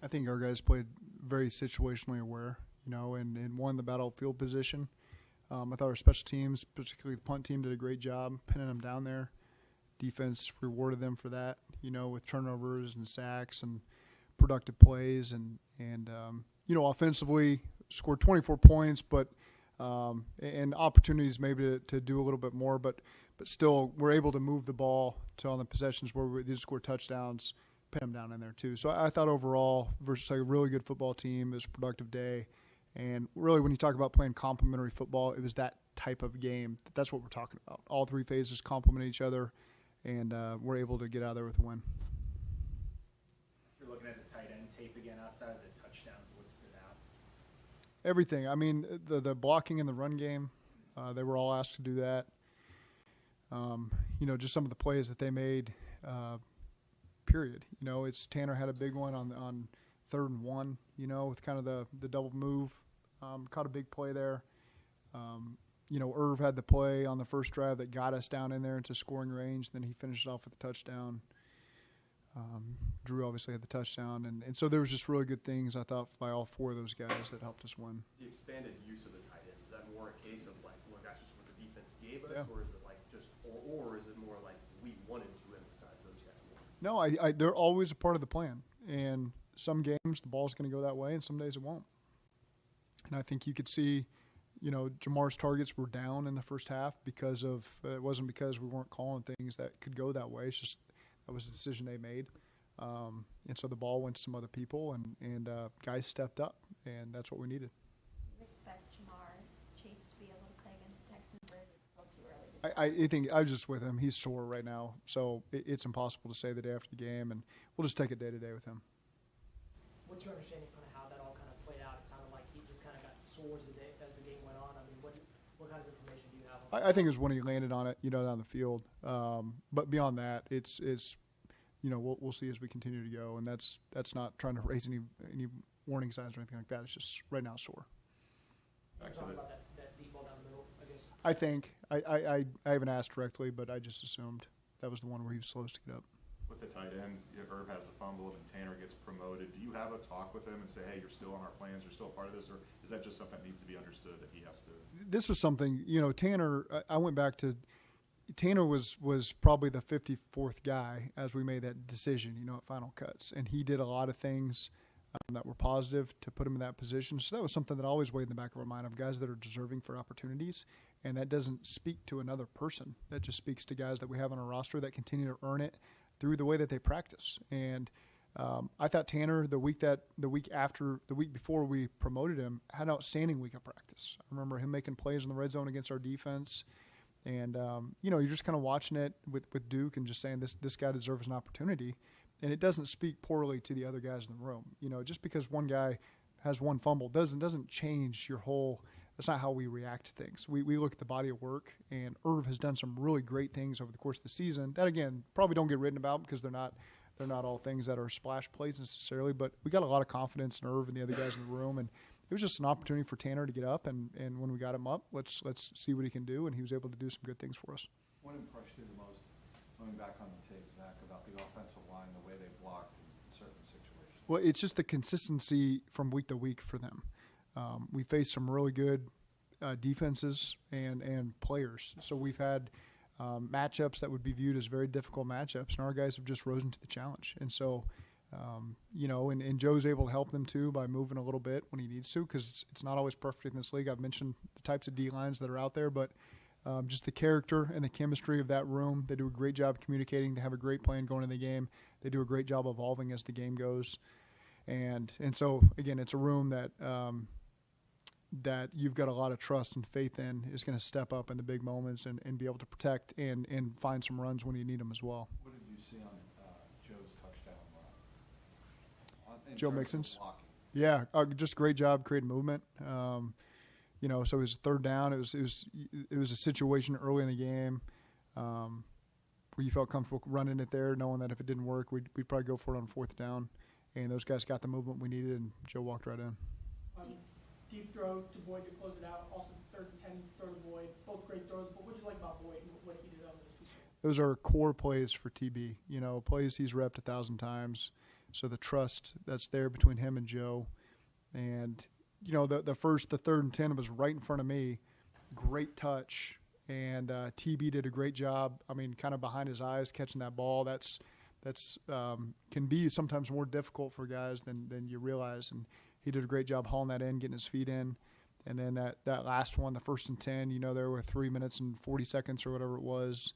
think our guys played very situationally aware, and won the battlefield position. I thought our special teams, particularly the punt team, did a great job pinning them down there. Defense rewarded them for that, with turnovers and sacks and productive plays. And offensively scored 24 points, but and opportunities maybe to do a little bit more, but still we're able to move the ball to on the possessions where we did score touchdowns, pin them down in there too. So I thought overall versus a really good football team, it was a productive day. And really when you talk about playing complementary football, it was that type of game. That's what we're talking about. All three phases complement each other, and we're able to get out of there with a win. You're looking at the tight end tape again outside of the touchdowns. What stood out? Everything. I mean, the blocking in the run game, they were all asked to do that. Just some of the plays that they made, period. It's Tanner had a big one on 3rd and 1, with kind of the double move. Caught a big play there. Irv had the play on the first drive that got us down in there into scoring range. Then he finished off with a touchdown. Drew obviously had the touchdown. And so there was just really good things, I thought, by all four of those guys that helped us win. The expanded use of the tight end, is that more a case of like, look, that's just what the defense gave us, Yeah. or is it like just, or is it more like we wanted to emphasize those guys more? No, they're always a part of the plan. And some games the ball's going to go that way, and some days it won't. And I think you could see, Jamar's targets were down in the first half because of it wasn't because we weren't calling things that could go that way. It's just that was a decision they made. And so the ball went to some other people, and guys stepped up, and that's what we needed. Do you expect Jamar Chase to be able to play against the Texans, or is it still too early? I think I was just with him. He's sore right now, so it's impossible to say the day after the game, and we'll just take it day to day with him. What's your understanding of kind of how that all kind of played out? It sounded like he just kind of got sore as the game went on. I mean, what kind of information do you have on that? I think it was when he landed on it, down the field. But beyond that, it's we'll see as we continue to go, and that's not trying to raise any warning signs or anything like that. It's just right now sore. Back to Talking the, about that deep ball down the middle, I guess. I think I haven't asked directly, but I just assumed that was the one where he was slowest to get up. with the tight ends, Herb has the fumble and Tanner gets promoted. Do you have a talk with him and say, hey, you're still on our plans, you're still a part of this, or is that just something that needs to be understood that he has to? This was something, Tanner, I went back to, Tanner was probably the 54th guy as we made that decision, at Final Cuts. And he did a lot of things that were positive to put him in that position. So that was something that always weighed in the back of our mind of guys that are deserving for opportunities. And that doesn't speak to another person. That just speaks to guys that we have on our roster that continue to earn it through the way that they practice. And I thought Tanner, the week before we promoted him, had an outstanding week of practice. I remember him making plays in the red zone against our defense. And, you're just kind of watching it with Duke and just saying this guy deserves an opportunity. And it doesn't speak poorly to the other guys in the room. Just because one guy has one fumble doesn't change your whole – that's not how we react to things. We look at the body of work, and Irv has done some really great things over the course of the season that, again, probably don't get written about because they're not all things that are splash plays necessarily. But we got a lot of confidence in Irv and the other guys in the room, and it was just an opportunity for Tanner to get up, and when we got him up, let's see what he can do, and he was able to do some good things for us. What impressed you the most, going back on the tape, Zach, about the offensive line, the way they blocked in certain situations? Well, it's just the consistency from week to week for them. We faced some really good defenses and players. So we've had matchups that would be viewed as very difficult matchups, and our guys have just risen to the challenge. And so, and Joe's able to help them too by moving a little bit when he needs to, because it's not always perfect in this league. I've mentioned the types of D-lines that are out there, but just the character and the chemistry of that room. They do a great job communicating. They have a great plan going in the game. They do a great job evolving as the game goes. And so, again, it's a room that you've got a lot of trust and faith in is going to step up in the big moments and be able to protect and find some runs when you need them as well. What did you see on Joe's touchdown run? Joe Mixon's? Yeah, just great job creating movement. So it was third down. It was a situation early in the game where you felt comfortable running it there, knowing that if it didn't work, we'd probably go for it on fourth down. And those guys got the movement we needed, and Joe walked right in. Deep throw to Boyd to close it out. Also, 3rd and 10 throw to Boyd. Both great throws. But what did you like about Boyd and what he did on those two plays? Those are core plays for TB. Plays he's repped 1,000 times. So the trust that's there between him and Joe, and the third and 10 was right in front of me, great touch, and TB did a great job. I mean, kind of behind his eyes catching that ball. That's can be sometimes more difficult for guys than you realize, and he did a great job hauling that in, getting his feet in. And then that last one, the 1st and 10, there were 3 minutes and 40 seconds or whatever it was.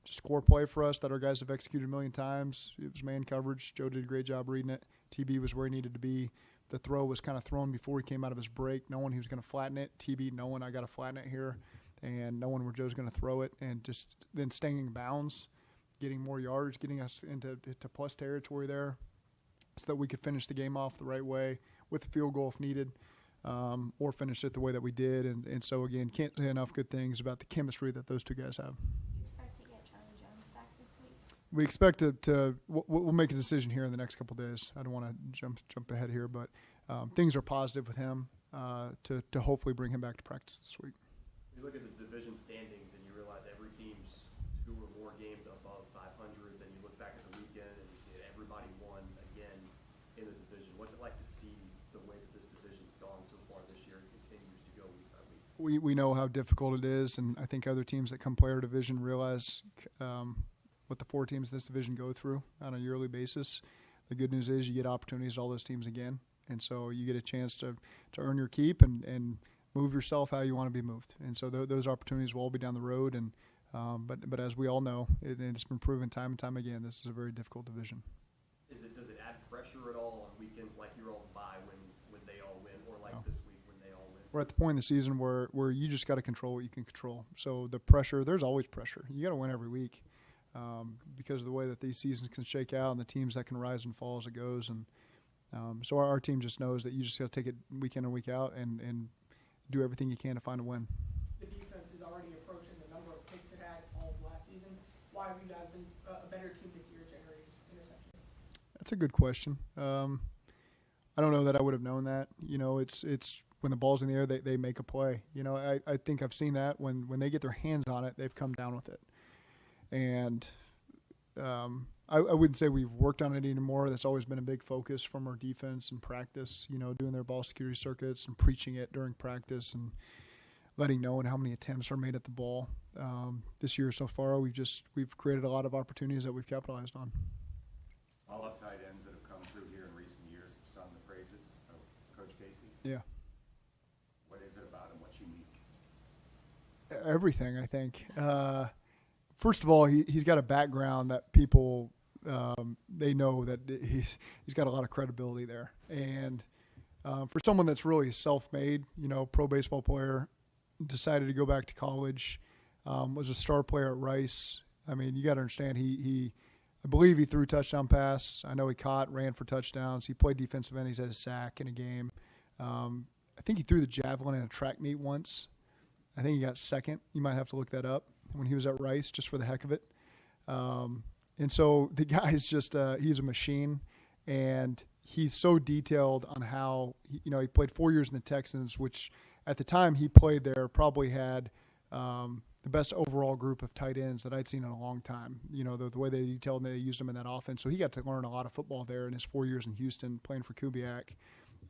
Just core play for us that our guys have executed a million times. It was man coverage. Joe did a great job reading it. TB was where he needed to be. The throw was kind of thrown before he came out of his break, knowing he was going to flatten it. TB knowing I got to flatten it here, and knowing where Joe's going to throw it, and just then staying in bounds, getting more yards, getting us into plus territory there so that we could finish the game off the right way with a field goal if needed. Or finish it the way that we did. And so, again, can't say enough good things about the chemistry that those two guys have. Do you expect to get Charlie Jones back this week? We expect we'll make a decision here in the next couple of days. I don't want to jump ahead here, but things are positive with him to hopefully bring him back to practice this week. You look at the division standings and you realize every team's 2 or more games above 500. Then you look back at the weekend and you see that everybody won again in the division. What's it like to see the way that this division's gone so far this year and continues to go week by week? We know how difficult it is, and I think other teams that come play our division realize what the 4 teams in this division go through on a yearly basis. The good news is you get opportunities to all those teams again, and so you get a chance to earn your keep and move yourself how you want to be moved. And so those opportunities will all be down the road. And but as we all know, it's been proven time and time again, this is a very difficult division. Does it add pressure at all on weekends like your all's bye when they all win, or like this week when they all win? We're at the point in the season where you just got to control what you can control. So the pressure, there's always pressure. You got to win every week because of the way that these seasons can shake out and the teams that can rise and fall as it goes. And so our team just knows that you just got to take it week in and week out and do everything you can to find a win. The defense is already approaching the number of picks it had all of last season. Why have you guys been a better team this year generating interceptions? That's a good question. I don't know that I would have known that. It's when the ball's in the air, they make a play. I think I've seen that when they get their hands on it, they've come down with it. And I wouldn't say we've worked on it anymore. That's always been a big focus from our defense and practice, doing their ball security circuits and preaching it during practice and letting know how many attempts are made at the ball. This year so far, we've created a lot of opportunities that we've capitalized on. All up tight ends that have come through here in recent years have sung the praises of Coach Casey. Yeah. What is it about him? What's unique? Everything, I think. First of all, he's got a background that people they know that he's got a lot of credibility there. And for someone that's really self-made, pro baseball player, decided to go back to college, was a star player at Rice. I mean, you got to understand I believe he threw a touchdown pass. I know he ran for touchdowns. He played defensive end. He's had a sack in a game. I think he threw the javelin in a track meet once. I think he got second. You might have to look that up when he was at Rice, just for the heck of it. And so the guy's just he's a machine, and he's so detailed on how he played 4 years in the Texans, which at the time he played there probably had the best overall group of tight ends that I'd seen in a long time. The way they detailed and they used him in that offense. So he got to learn a lot of football there in his 4 years in Houston playing for Kubiak.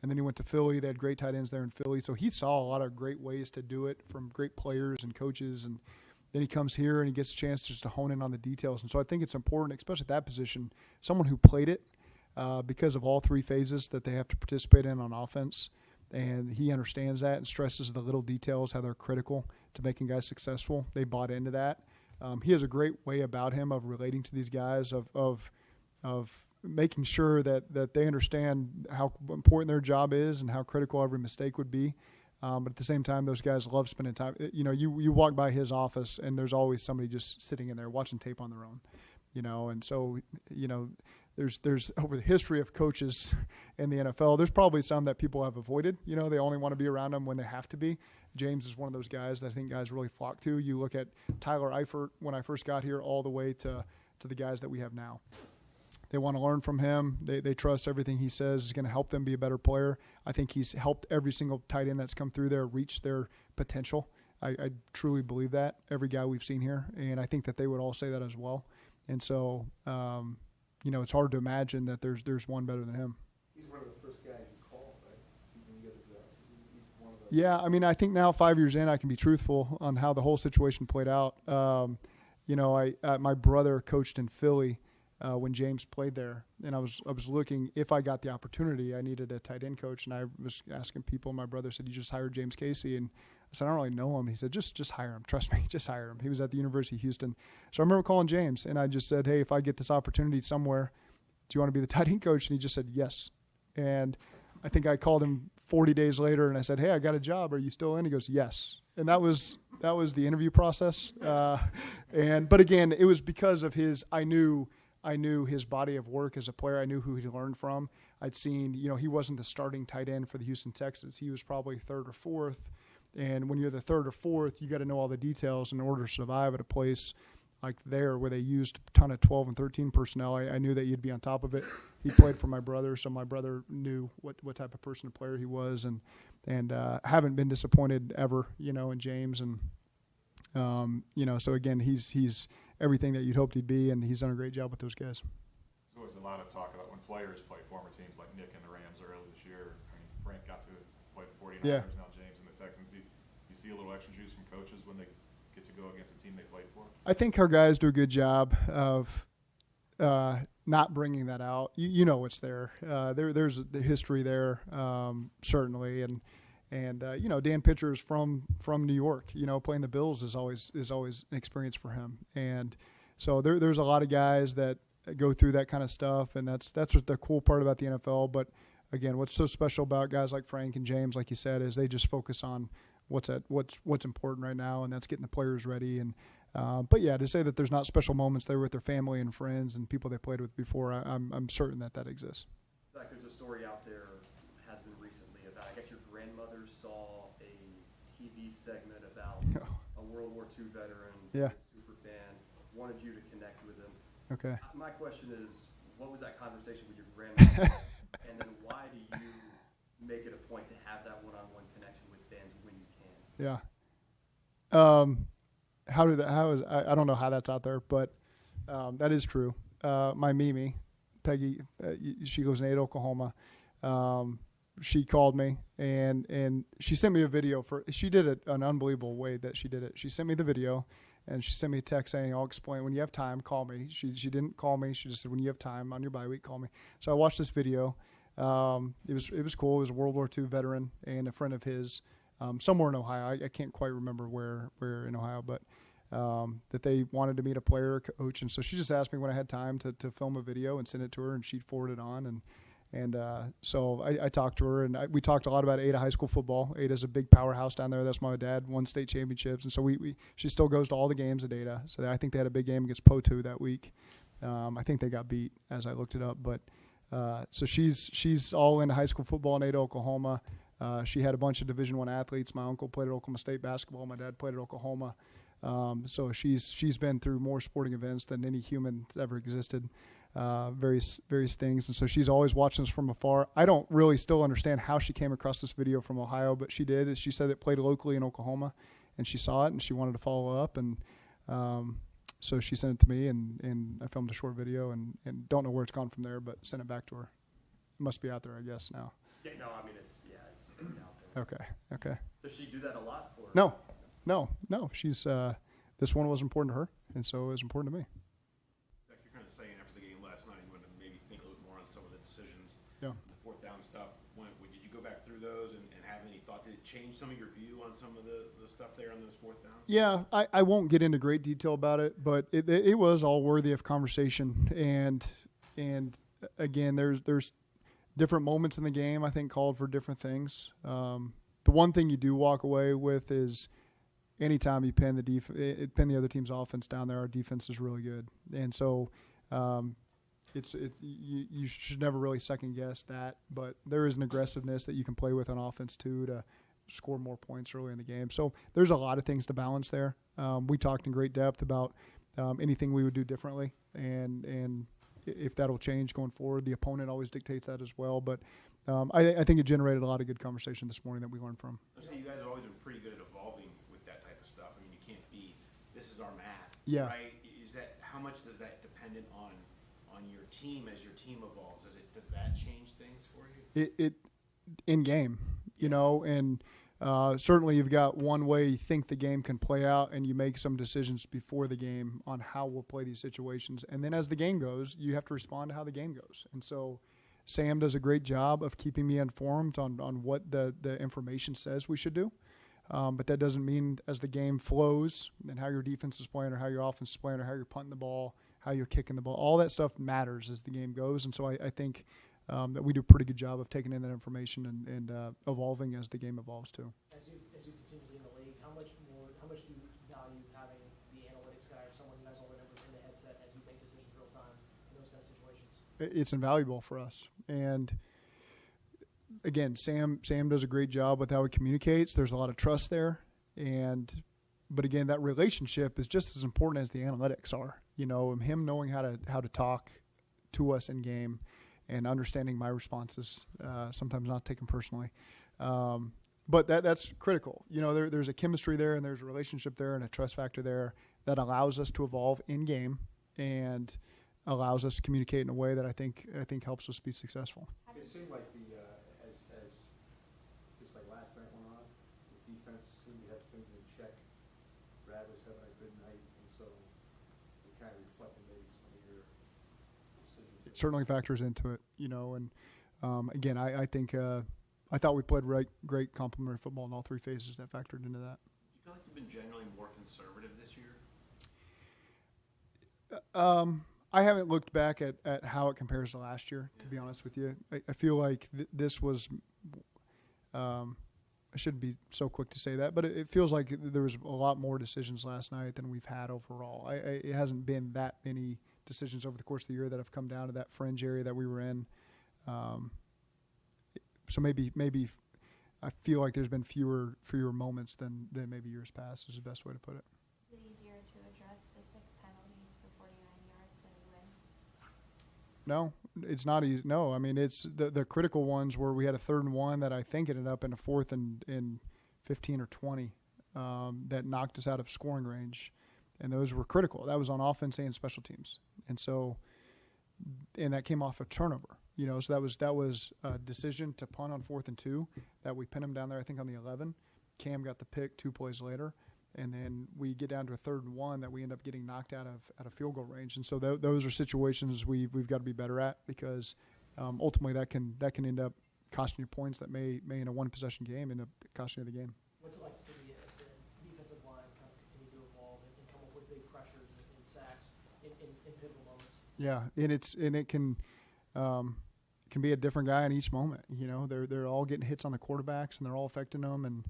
And then he went to Philly. They had great tight ends there in Philly. So he saw a lot of great ways to do it from great players and coaches. And then he comes here and he gets a chance just to hone in on the details. And so I think it's important, especially at that position, someone who played it because of all 3 phases that they have to participate in on offense. And he understands that and stresses the little details, how they're critical to making guys successful. They bought into that. He has a great way about him of relating to these guys, of making sure that they understand how important their job is and how critical every mistake would be. But at the same time, those guys love spending time. You walk by his office and there's always somebody just sitting in there watching tape on their own. And so there's over the history of coaches in the NFL, there's probably some that people have avoided. They only want to be around them when they have to be. James is one of those guys that I think guys really flock to. You look at Tyler Eifert when I first got here all the way to the guys that we have now. They want to learn from him. They trust everything he says is going to help them be a better player. I think he's helped every single tight end that's come through there reach their potential. I truly believe that, every guy we've seen here. And I think that they would all say that as well. And so it's hard to imagine that there's one better than him. He's one of the first guys you call, right? When you get a job. He's one of the. Yeah, I mean, I think now 5 years in, I can be truthful on how the whole situation played out. My brother coached in Philly when James played there, and I was looking, if I got the opportunity, I needed a tight end coach, and I was asking people. My brother said, "You just hired James Casey," and I said, "I don't really know him." He said, "Just hire him. Trust me, just hire him." He was at the University of Houston, so I remember calling James, and I just said, "Hey, if I get this opportunity somewhere, do you want to be the tight end coach?" And he just said, "Yes." And I think I called him 40 days later, and I said, "Hey, I got a job. Are you still in?" He goes, "Yes." And that was the interview process. But again, it was because of I knew his body of work as a player. I knew who he learned from. I'd seen, he wasn't the starting tight end for the Houston Texans. He was probably third or fourth. And when you're the third or fourth, you got to know all the details in order to survive at a place like there where they used a ton of 12 and 13 personnel. I knew that you'd be on top of it. He played for my brother, so my brother knew what type of person and player he was, and haven't been disappointed ever, in James. And so again, he's everything that you'd hoped he'd be, and he's done a great job with those guys. There's always a lot of talk about when players play former teams like Nick and the Rams early this year. I mean, Frank got to play the 49ers, Yeah. now James and the Texans. Do you see a little extra juice from coaches when they get to go against a team they played for? I think our guys do a good job of not bringing that out. You know what's there. There's the history there, certainly, and Dan Pitcher is from New York. Playing the Bills is always an experience for him, and so there's a lot of guys that go through that kind of stuff, and that's what the cool part about the NFL. But again, what's so special about guys like Frank and James, like you said, is they just focus on what's important right now, and that's getting the players ready. And but yeah, to say that there's not special moments there with their family and friends and people they played with before, I'm certain that exists. Zach, there's a story out there, has been recently, about, I guess your grandmother saw a TV segment about a World War II veteran, Yeah. super fan, wanted you to connect with him. Okay. My question is, what was that conversation with your grandmother? And then why do you make it a point to have that one-on-one connection with fans when you can? Yeah. I don't know how that's out there, but that is true. My Mimi, Peggy, she lives in Ada, Oklahoma. She called me and she sent me a video she did it an unbelievable way that she did it. She sent me the video and she sent me a text saying, "I'll explain when you have time, call me." She didn't call me. She just said, "When you have time on your bye week, call me." So I watched this video. It was cool. It was a World War II veteran and a friend of his, somewhere in Ohio. I can't quite remember where in Ohio, but that they wanted to meet a player, a coach, and so she just asked me when I had time to film a video and send it to her, and she'd forward it on, and so I talked to her, and we talked a lot about Ada high school football. Ada's a big powerhouse down there. That's my dad won state championships, and so she still goes to all the games at Ada. So I think they had a big game against Potu that week. I think they got beat as I looked it up, but so she's all into high school football in Ada, Oklahoma. She had a bunch of Division I athletes. My uncle played at Oklahoma State basketball. My dad played at Oklahoma. So she's been through more sporting events than any human that's ever existed, various things. And so she's always watching us from afar. I don't really still understand how she came across this video from Ohio, but she did. She said it played locally in Oklahoma, and she saw it, and she wanted to follow up. And so she sent it to me, and I filmed a short video, and don't know where it's gone from there, but sent it back to her. It must be out there, I guess, now. Yeah, no, I mean, it's out there. Okay. Does she do that a lot? Or? No. She's this one was important to her, and so it was important to me. Zach, you're kind of saying after the game last night, you wanted to maybe think a little more on some of the decisions, Yeah. the fourth down stuff. Did you go back through those and have any thought? Did it change some of your view on some of the stuff there on those fourth downs? Yeah, I won't get into great detail about it, but it was all worthy of conversation. And again, there's different moments in the game I think called for different things. The one thing you do walk away with is anytime you pin the other team's offense down there, our defense is really good, and so you should never really second guess that. But there is an aggressiveness that you can play with on offense too to score more points early in the game. So there's a lot of things to balance there. We talked in great depth about anything we would do differently, and if that'll change going forward. The opponent always dictates that as well, but I think it generated a lot of good conversation this morning that we learned from. I say you guys have always been pretty good at evolving with that type of stuff. I mean, you can't be, this is our math, Yeah. right? How much does that dependent on on your team as your team evolves? Does that change things for you? It in game, you know, and certainly you've got one way you think the game can play out, and you make some decisions before the game on how we'll play these situations. And then as the game goes, you have to respond to how the game goes. And so Sam does a great job of keeping me informed on what the information says we should do. But that doesn't mean as the game flows and how your defense is playing or how your offense is playing or how you're punting the ball, how you're kicking the ball, all that stuff matters as the game goes. And so I think that we do a pretty good job of taking in that information and evolving as the game evolves too. As you continue to be in the league, how much do you value having the analytics guy or someone who has all the numbers in the headset as you make decisions real time in those kind of situations? It's invaluable for us. And again, Sam does a great job with how he communicates. There's a lot of trust there. But again, that relationship is just as important as the analytics are. You know, him knowing how to talk to us in game and understanding my responses, sometimes not taken personally. But that's critical. You know, there's a chemistry there and there's a relationship there and a trust factor there that allows us to evolve in game and allows us to communicate in a way that I think helps us be successful. It seemed like as just like last night went on, the defense seemed to have things in check. Brad was having a good night, and so it kind of reflected maybe some of your decisions. It certainly factors into it, you know. And again, I think I thought we played great complementary football in all three phases that factored into that. You feel like you've been generally more conservative this year? I haven't looked back at how it compares to last year, to be honest with you. I feel like this was I shouldn't be so quick to say that, but it feels like there was a lot more decisions last night than we've had overall. It hasn't been that many decisions over the course of the year that have come down to that fringe area that we were in. So maybe I feel like there's been fewer moments than maybe years past is the best way to put it. Is it easier to address the 6 penalties for 49 yards when you win? No, it's not easy. No, I mean, it's the critical ones where we had a 3rd and 1 that I think ended up in a 4th and 15 or 20 that knocked us out of scoring range. And those were critical. That was on offense and special teams. And that came off a turnover, you know, so that was a decision to punt on 4th and 2 that we pinned him down there, I think on the 11. Cam got the pick 2 plays later. And then we get down to a 3rd and 1 that we end up getting knocked out of field goal range. And so those are situations we've got to be better at because ultimately that can end up costing you points that may in a 1-possession game end up costing you the game. What's it like to see the defensive line kind of continue to evolve and come up with big pressures and sacks in pivotal moments? Yeah, and it can be a different guy in each moment. You know, they're all getting hits on the quarterbacks and they're all affecting them, and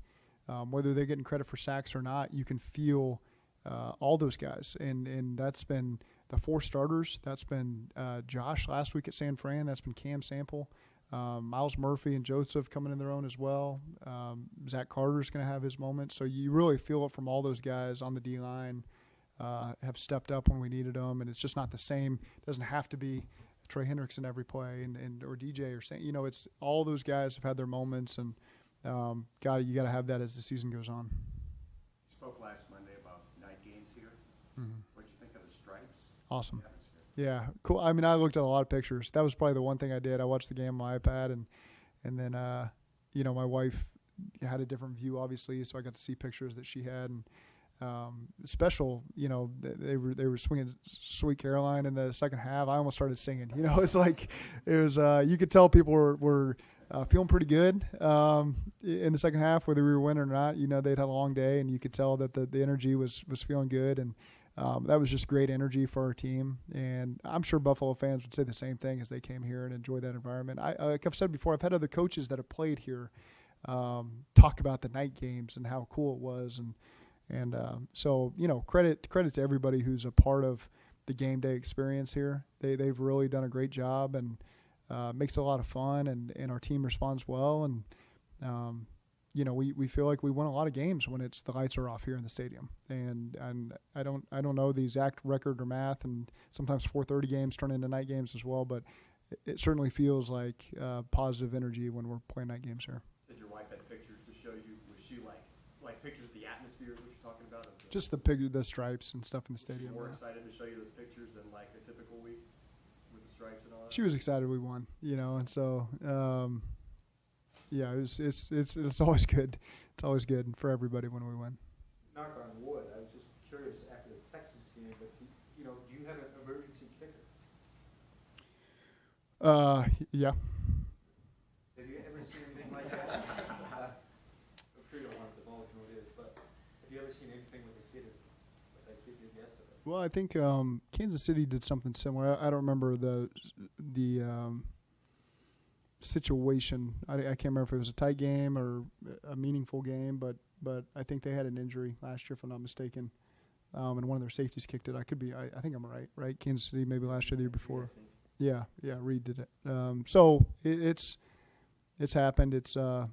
whether they're getting credit for sacks or not, you can feel all those guys. And that's been the 4 starters. That's been Josh last week at San Fran. That's been Cam Sample. Miles Murphy and Joseph coming in their own as well. Zach Carter's going to have his moment. So you really feel it from all those guys on the D-line have stepped up when we needed them. And it's just not the same. It doesn't have to be Trey Hendricks in every play or DJ or saying, you know, it's all those guys have had their moments, and you got to have that as the season goes on. You spoke last Monday about night games here. Mm-hmm. What did you think of the stripes? Awesome. Yeah, cool. I mean, I looked at a lot of pictures. That was probably the one thing I did. I watched the game on my iPad, and then you know, my wife had a different view, obviously, so I got to see pictures that she had. And special, you know, they were swinging Sweet Caroline in the second half. I almost started singing. You know, it's like it was. You could tell people were feeling pretty good in the second half, whether we were winning or not. You know, they'd had a long day, and you could tell that the energy was feeling good, and that was just great energy for our team. And I'm sure Buffalo fans would say the same thing as they came here and enjoyed that environment. Like I've said before, I've had other coaches that have played here talk about the night games and how cool it was, and so, you know, credit to everybody who's a part of the game day experience here. They've really done a great job, and makes it a lot of fun, and our team responds well. And, you know, we feel like we win a lot of games when the lights are off here in the stadium. And I don't know the exact record or math, and sometimes 4:30 games turn into night games as well, but it certainly feels like positive energy when we're playing night games here. Said your wife had pictures to show you. Was she like pictures of the atmosphere, what you're talking about? Just the stripes and stuff in the stadium. More excited to show you those pictures than like a typical week with stripes and all that? She was excited we won, and so yeah, it's always good. It's always good for everybody when we win. Knock on wood, I was just curious after the Texans game, but do you have an emergency kicker? Yeah. Have you ever seen anything like that? I'm sure you don't want to divulge who it is, but have you ever seen anything with a kid like that kid did yesterday? Well, I think Kansas City did something similar. I don't remember the situation. I can't remember if it was a tight game or a meaningful game, but I think they had an injury last year, if I'm not mistaken, and one of their safeties kicked it. I think I'm right? Kansas City maybe last year, the year before. Yeah, Reed did it. So it's happened. It's never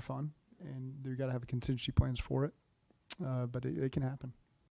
fun, and you got to have contingency plans for it. But it can happen.